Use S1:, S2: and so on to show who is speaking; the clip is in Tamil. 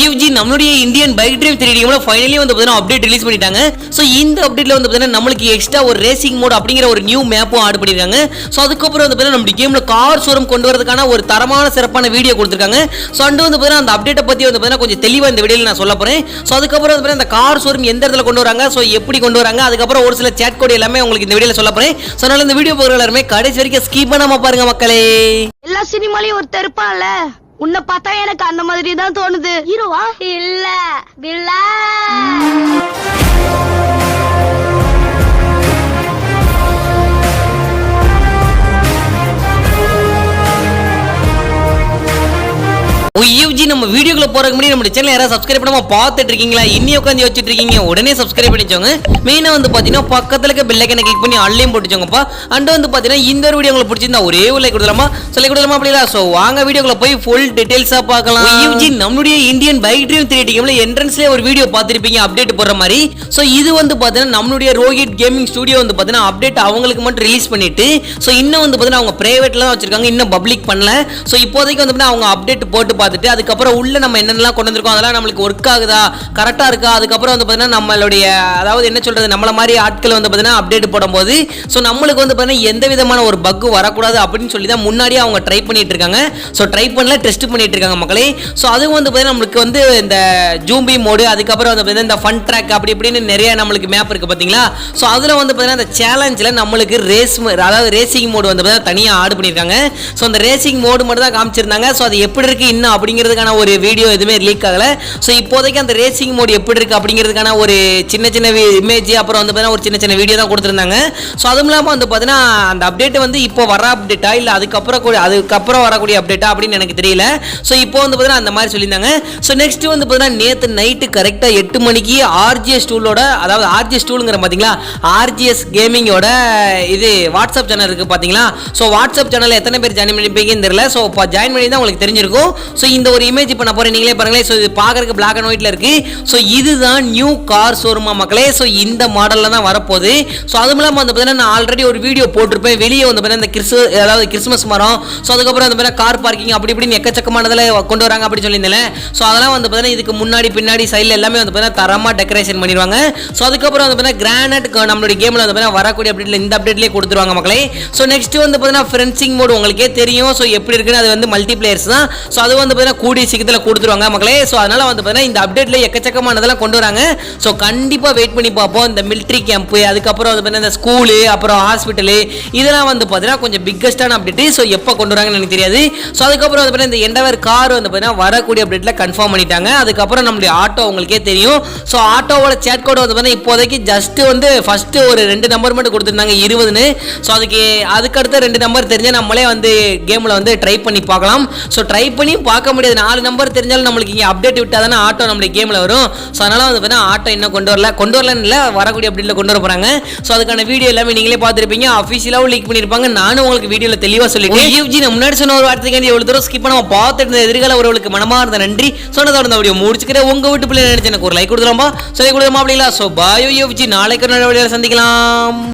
S1: OUG நம்மளுடைய இந்தியன் பைக் டிரைவ் 3D கேம்ல ஃபைனலி வந்து பாத்தீங்கன்னா அப்டேட் ரிலீஸ் பண்ணிட்டாங்க. சோ இந்த அப்டேட்ல வந்து பாத்தீங்கன்னா நமக்கு எக்ஸ்ட்ரா ஒரு ரேசிங் மோட் அப்படிங்கிற ஒரு நியூ மேப்பும் ஆட் பண்ணிருக்காங்க. சோ அதுக்கு அப்புறம் வந்து பாத்தீங்கன்னா நம்ம கேம்ல கார் ஷோரூம் கொண்டு வரதுக்கான ஒரு தரமான சிறப்பான வீடியோ கொடுத்திருக்காங்க. சோ அண்ட் வந்து பாத்தீங்கன்னா அந்த அப்டேட்டை பத்தி வந்து பாத்தீங்கன்னா கொஞ்சம் தெளிவா இந்த வீடியோல நான் சொல்ல போறேன். சோ அதுக்கு அப்புறம் வந்து பாத்தீங்கன்னா அந்த கார் ஷோரூம் எந்த இடத்துல கொண்டு வராங்க, சோ எப்படி கொண்டு வராங்க, அதுக்கு அப்புறம் ஒரு சில chat கோட் எல்லாமே உங்களுக்கு இந்த வீடியோல சொல்ல போறேன். சோ அதனால இந்த வீடியோ போற எல்லாரும் கடைசி வரைக்கும் ஸ்கிப் பண்ணாம பாருங்க மக்களே.
S2: எல்லா சினிமாலயும் ஒரு தெருப்பான்ல, உன்னை பார்த்தா எனக்கு அந்த மாதிரி தான் தோணுது. ஹீரோவா இல்ல வில்லன்.
S1: OUG நம்ம வீடியோக்குள்ள போறதுக்கு முன்னாடி நம்ம சேனலை யாராவது சப்ஸ்கிரைப் பண்ணாம பார்த்துட்டு இருக்கீங்களா? இன்னி உட்காந்து வச்சிட்டு இருக்கீங்க, உடனே சப்ஸ்கிரைப் பண்ணிச்சோங்க. மெயினா வந்து பாத்தீங்கன்னா பக்கத்துல இருக்க பெல் ஐகானை கிளிக் பண்ணி ஆன்லைன் போட்டுச்சோங்கப்பா. அண்ட் வந்து பாத்தீங்கன்னா இந்த ஒரு வீடியோ உங்களுக்கு பிடிச்சிருந்தா ஒரே ஒரு லைக் கொடுத்துலாமா, சொல்லி கொடுத்துலாமா அப்படிங்களா? சோ வாங்க வீடியோக்குள்ள போய் ஃபுல் டீடைல்ஸா பார்க்கலாம். OUG நம்மளுடைய இந்தியன் பைக் டிரைவ் 3D கேம்ல என்ட்ரன்ஸ்லயே ஒரு வீடியோ பார்த்திருப்பீங்க அப்டேட் போடுற மாதிரி. சோ இது வந்து பாத்தீங்கன்னா நம்மளுடைய ரோஹித் கேமிங் ஸ்டுடியோ வந்து பாத்தீங்கன்னா அப்டேட் அவங்களுக்கு மட்டும் ரிலீஸ் பண்ணிட்டு, சோ இன்னும் வந்து பாத்தீங்கன்னா அவங்க பிரைவேட்ல தான் வச்சிருக்காங்க, இன்னும் பப்ளிக் பண்ணல. சோ இப்போதைக்கு வந்து அவங்க அப்டேட் போட்டு பார்த்துட்டு அதுக்கப்புறம் உள்ள நம்ம என்னென்னலாம் கொண்டு வந்திருக்கோம் அதெல்லாம் நம்மளுக்கு ஒர்க் ஆகுதா, கரெக்டா இருக்கா, அதுக்கப்புறம் வந்து பாத்தீங்கன்னா நம்மளுடைய அதாவது என்ன சொல்றது நம்மள மாதிரி ஆட்கள் வந்து பாத்தீங்கன்னா அப்டேட் போடும்போது சோ நம்மளுக்கு வந்து பாத்தீங்கன்னா எந்த விதமான ஒரு பக் வரக்கூடாது அப்படின்னு சொல்லி தான் முன்னாடியே அவங்க ட்ரை பண்ணிட்டு இருக்காங்க. சோ ட்ரை பண்ணல, டெஸ்ட் பண்ணிட்டு இருக்காங்க மக்களே. சோ அது வந்து பாத்தீங்கன்னா நம்மளுக்கு வந்து இந்த ஜூம்பி மோடு, அதுக்கப்புறம் வந்து பாத்தீங்கன்னா இந்த ஃபன் ட்ராக் அப்படி இப்படின்னு நிறைய நம்மளுக்கு மேப் இருக்கு பாத்தீங்களா. சோ அதுல வந்து பாத்தீங்கன்னா இந்த சேலஞ்சில் நம்மளுக்கு ரேஸ் அதாவது ரேசிங் மோடு வந்து பாத்தீங்கன்னா தனியா ஆட் பண்ணிருக்காங்க. சோ அந்த ரேசிங் மோடு மட்டும் தான் காமிச்சிருந்தாங்க. சோ அது எப்படி இருக்கு இன்னும் அப்படிங்கிறதுக்கான ஒரு வீடியோ எதுவுமே லீக் ஆகல. சோ இப்போதைக்கு அந்த ரேசிங் மோடு எப்படி இருக்கு அப்படிங்கிறதுக்கான ஒரு சின்ன சின்ன இமேஜ் அப்புறம் வந்து பாத்தீங்கன்னா ஒரு சின்ன சின்ன வீடியோ தான் கொடுத்திருந்தாங்க. சோ அதுவும் இல்லாம வந்து பாத்தீங்கன்னா அந்த அப்டேட் வந்து இப்போ வர அப்டேட்டா இல்ல அதுக்கப்புறம் வரக்கூடிய அப்டேட்டா அப்படின்னு எனக்கு தெரியல. சோ இப்போ வந்து பாத்தீங்கன்னா அந்த மாதிரி சொல்லியிருந்தாங்க. சோ நெக்ஸ்ட் வந்து பாத்தீங்கன்னா நேத்து நைட்டு கரெக்டா 8 மணிக்கு RGS டூலோட, அதாவது RGS டூலுங்கிற பாத்தீங்களா, RGS கேமிங்கோட இது வாட்ஸ்அப் சேனல் இருக்கு பாத்தீங்களா. சோ வாட்ஸ்அப் சேனல்ல எத்தனை பேர் ஜாயின் பண்ணிருப்பீங்கன்னு தெரியல. சோ ஜாயின் பண்ணி தான் உங்களுக்கு தெரிஞ்சிருக்கும். சோ இந்த ஒரு இமேஜ் இப்ப நான் போறேன், நீங்களே பாருங்களேன். சோ இது பார்க்கறதுக்கு Black and Whiteல இருக்கு. சோ இதுதான் நியூ கார் ஷோரூமா மக்களே. சோ இந்த மாடல்ல தான் வரப்போகுது. சோ அதுவும் இல்லாம வந்து பாத்தீங்கன்னா நான் ஆல்ரெடி ஒரு வீடியோ போட்டிருப்பேன். வெளியே வந்து பாத்தீங்கன்னா இந்த கிறிஸ்மஸ் மரம், சோ அதுக்கப்புறம் வந்து பாத்தீங்கன்னா கார் பார்க்கிங் அப்படி இப்படின்னு எக்கச்சக்கமானதுல கொண்டு வராங்க அப்படி சொல்லியிருந்தேன். சோ அதெல்லாம் வந்து பாத்தீங்கன்னா இதுக்கு முன்னாடி பின்னாடி சைடுல எல்லாமே வந்து பாத்தீங்கன்னா தரமா டெக்கரேஷன் பண்ணிடுவாங்க. சோ அதுக்கப்புறம் வந்து பாத்தீங்கன்னா கிரானைட் நம்மளுடைய கேம்ல வந்து பாத்தீங்கன்னா வரக்கூடிய அப்டேட்ல இந்த அப்டேட்லயே கொடுத்துருவாங்க மக்களே. சோ நெக்ஸ்ட் வந்து பாத்தீங்கன்னா ஃபென்சிங் மோட் உங்களுக்கே தெரியும். சோ எப்படி இருக்குன்னு அது வந்து மல்டி பிளேயர்ஸ் தான். சோ அது வந்து பாத்தீங்கன்னா கூடிய சீக்கிரத்துல கொடுத்துருவாங்க மக்களே. சோ அதனால வந்து பாத்தீங்கன்னா இந்த அப்டேட்ல எக்கச்சக்கமானதெல்லாம் கொண்டு வராங்க. சோ கண்டிப்பா வெயிட் பண்ணி பார்ப்போம். இந்த மிலிட்டரி கேம்ப், அதுக்கப்புறம் வந்து பாத்தீங்கன்னா இந்த ஸ்கூலு, அப்புறம் ஹாஸ்பிட்டல், இதெல்லாம் வந்து பாத்தீங்கன்னா கொஞ்சம் பிக்கஸ்டான அப்டேட். சோ எப்போ கொண்டு வராங்கன்னு எனக்கு தெரியாது. சோ அதுக்கப்புறம் வந்து பாத்தீங்கன்னா இந்த எண்டவர் கார் வந்து பாத்தீங்கன்னா வரக்கூடிய அப்டேட்ல கன்ஃபார்ம் பண்ணிட்டாங்க. அதுக்கப்புறம் நம்மளுடைய ஆட்டோ உங்களுக்கே தெரியும். சோ ஆட்டோவோட சேட் கோட் வந்து பாத்தீங்கன்னா இப்போதைக்கு ஜஸ்ட் வந்து ஃபர்ஸ்ட் ஒரு 2 நம்பர் மட்டும் கொடுத்துருந்தாங்க 20ன்னு. சோ அதுக்கு அடுத்த 2 நம்பர் தெரிஞ்சா நம்மளே வந்து கேம்ல வந்து ட்ரை பண்ணி பார்க்கலாம். சோ ட்ரை பண்ணி பார்க்க முடியாது, 4 நம்பர் தெரிஞ்சாலும் நம்மளுக்கு இங்க அப்டேட் விட்டா தானே ஆட்டோ நம்மளுக்கு கேம்ல வரும். சோ அதனால வந்து பாத்தீங்கன்னா ஆட்டோ இன்னும் கொண்டு வரலன்னு இல்ல, வரக்கூடிய அப்டேட்ல கொண்டு வர போறாங்க. சோ அதுக்கான வீடியோ எல்லாமே நீங்களே பார்த்திருப்பீங்க, அபிஷியலாவும் லீக் பண்ணிருப்பாங்க. நானும் உங்களுக்கு வீடியோல தெளிவா சொல்லிட்டேன். OUG நான் முன்னாடி சொன்ன ஒரு வார்த்தைக்கு எவ்வளவு தூரம் ஸ்கிப் பண்ணாம பார்த்துட்டு இருந்த எதிர்கால உறவுகளுக்கு மனமார்ந்த நன்றி. சொன்னதோட இந்த வீடியோ முடிச்சுக்கிறேன். உங்க வீட்டு பிள்ளை நினைச்சு எனக்கு ஒரு லைக் கொடுத்துலாமா, சொல்லி கொடுத்துலாமா அப்படிங்களா. சோ பாய் OUG, நாளைக்கு ஒரு நல்ல வீடியோல சந்திக்கலாம்.